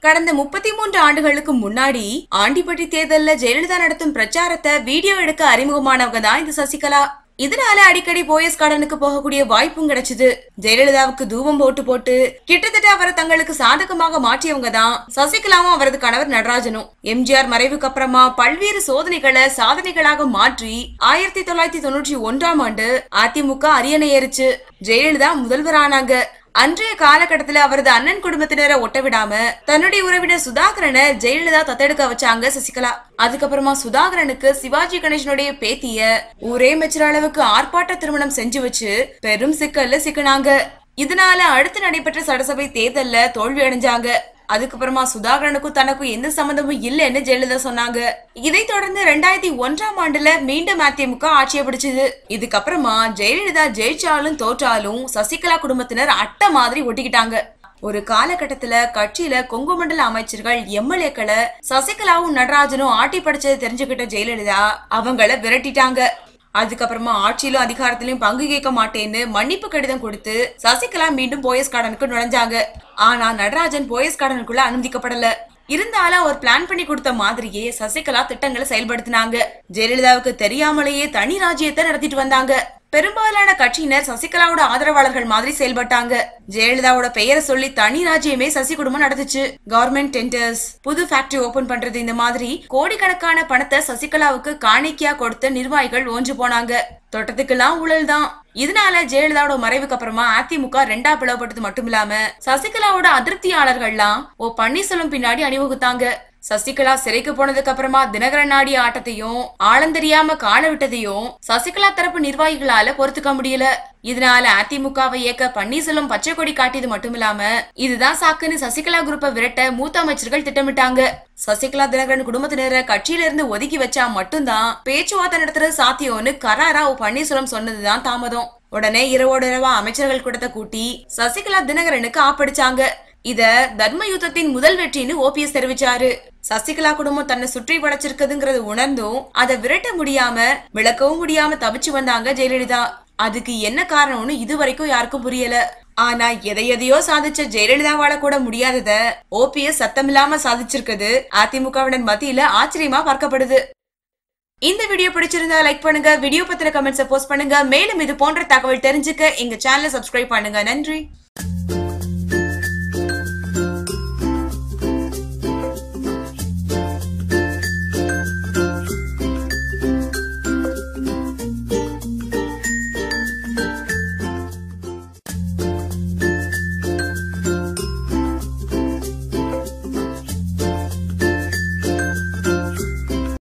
கடந்த 33 ஆண்டுகளுக்கு முன்னாடி ஆண்டிப்பட்டி தேர்தல்ல ஜெயலலிதா நடத்தும் பிரச்சாரத்தை வீடியோ எடுக்க அறிமுகமானவங்க தான் இந்த சசிகலா. இதனால அடிக்கடி போயஸ் கார்டனுக்கு போகக்கூடிய வாய்ப்பும் கிடைச்சது. ஜெயலலிதாவுக்கு தூபம் போட்டு கிட்டத்தட்ட அவரை தங்களுக்கு சாதகமாக மாற்றியவங்க தான் சசிகலாவும் அவரது கணவர் நடராஜனும். எம்ஜிஆர் மறைவுக்கு அப்புறமா பல்வேறு சோதனைகளை சாதனைகளாக மாற்றி 1991ஆம் ஆண்டு அதிமுக அரியணை ஏறிச்சு. ஜெயலலிதா முதல்வரானாங்க. அன்றைய காலகட்டத்துல அவரது அண்ணன் குடும்பத்தினரை ஒட்ட விடாம தன்னுடைய உறவினர் சுதாகரனை ஜெயலலிதா தத்தெடுக்க வச்சாங்க சசிகலா. அதுக்கப்புறமா சுதாகரனுக்கு சிவாஜி கணேசனுடைய பேத்திய ஊரே மெச்சுற அளவுக்கு ஆர்ப்பாட்ட திருமணம் செஞ்சு வச்சு பெரும் சிக்கல்ல சிக்கினாங்க. இதனால அடுத்து நடைபெற்ற சட்டசபை தேர்தல்ல தோல்வி அடைஞ்சாங்க. அதுக்கப்புறமா சுதாகரனுக்கும் தனக்கும் எந்த சம்பந்தமும் இல்லைன்னு ஜெயலலிதா சொன்னாங்க. இதை தொடர்ந்து 2001ஆம் ஆண்டுல மீண்டும் அதிமுக ஆட்சியை பிடிச்சது. இதுக்கப்புறமா ஜெயலலிதா ஜெயிச்சாலும் தோற்றாலும் சசிகலா குடும்பத்தினர் அட்டை மாதிரி ஒட்டிக்கிட்டாங்க. ஒரு காலகட்டத்துல கட்சியில கொங்கு மண்டல அமைச்சர்கள் எம்எல்ஏக்களை சசிகலாவும் நடராஜனும் ஆட்டி படிச்சதை தெரிஞ்சுக்கிட்ட ஜெயலலிதா அவங்கள விரட்டிட்டாங்க. அதுக்கப்புறமா ஆட்சியிலும் அதிகாரத்திலும் பங்கு கேட்க மாட்டேன்னு மன்னிப்பு கடிதம் கொடுத்து சசிகலா மீண்டும் போயஸ் கார்டனுக்கு நுழைஞ்சாங்க. ஆனா நடராஜன் போயஸ் கார்டனுக்குள்ள அனுமதிக்கப்படல. இருந்தாலும் அவர் பிளான் பண்ணி கொடுத்த மாதிரியே சசிகலா திட்டங்களை செயல்படுத்தினாங்க. ஜெயலலிதாவுக்கு தெரியாமலேயே தனி ராஜ்யத்தை நடத்திட்டு வந்தாங்க. பெரும்பாலான கட்சியினர் சசிகலாவோட ஆதரவாளர்கள் மாதிரி செயல்பட்டாங்க. ஜெயலலிதாவோட பெயரை சொல்லி தனி ராஜ்யமே சசி குடும்பம் நடந்துச்சு. கவர்மெண்ட் டெண்டர்ஸ், புது ஃபேக்டரி ஓபன் பண்றது, இந்த மாதிரி கோடிக்கணக்கான பணத்தை சசிகலாவுக்கு காணிக்கையா கொடுத்த நிர்வாகிகள் ஓஞ்சு போனாங்க. தொட்டத்துக்கெல்லாம் ஊழல் தான். இதனால ஜெயலலிதாவோட மறைவுக்கு அப்புறமா அதிமுக ரெண்டா பிளவுபட்டது மட்டும் இல்லாம சசிகலாவோட அதிருப்தியாளர்கள்லாம் பன்னீர்செல்வம் பின்னாடி அணிவகுத்தாங்க. சசிகலா சிறைக்கு போனதுக்கு அப்புறமா தினகரன் ஆடிய ஆட்டத்தையும் ஆழந்தெரியாம காண விட்டதையும் சசிகலா தரப்பு நிர்வாகிகளால பொறுத்துக்க முடியல. இதனால அதிமுகவை இயக்க பன்னீர்செல்வம் பச்சை கொடி காட்டியது மட்டும் இல்லாம இதுதான் சாக்குன்னு சசிகலா குரூப்பை விரட்ட மூத்த அமைச்சர்கள் திட்டமிட்டாங்க. சசிகலா தினகரன் குடும்பத்தினரை கட்சியில இருந்து ஒதுக்கி வச்சா மட்டும்தான் பேச்சுவார்த்தை நடத்துறது சாத்தியம்னு கராரா பன்னீர்செல்வம் சொன்னதுதான் தாமதம். உடனே இரவோட இரவா அமைச்சர்கள் கூட்டத்தை கூட்டி சசிகலா தினகரனுக்கு ஆப்படிச்சாங்க. இத தர்ம யுத்தத்தின் முதல் வெற்றின்னு ஓபிஎஸ் தெரிவிச்சாரு. சசிகலா குடும்பம் தன்னை சுற்றி படைச்சிருக்குதுங்கிறது உணர்ந்தும் அதை விரட்ட முடியாம விளக்கவும் முடியாம தவிச்சு வந்தாங்க ஜெயலலிதா. அதுக்கு என்ன காரணம்னு இதுவரைக்கும் யாருக்கும் புரியல. ஆனா எதையோ சாதிச்ச ஜெயலலிதாவால கூட முடியாதத ஓபிஎஸ் சத்தமில்லாம சாதிச்சிருக்குது அதிமுகவினர் மத்தியில ஆச்சரியமா பார்க்கப்படுது. இந்த வீடியோ பிடிச்சிருந்தா லைக் பண்ணுங்க, வீடியோ பத்தின கமெண்ட்ஸை போஸ்ட் பண்ணுங்க. மேலும் இது போன்ற தகவல் தெரிஞ்சுக்க எங்க சேனலை சப்ஸ்கிரைப் பண்ணுங்க. நன்றி.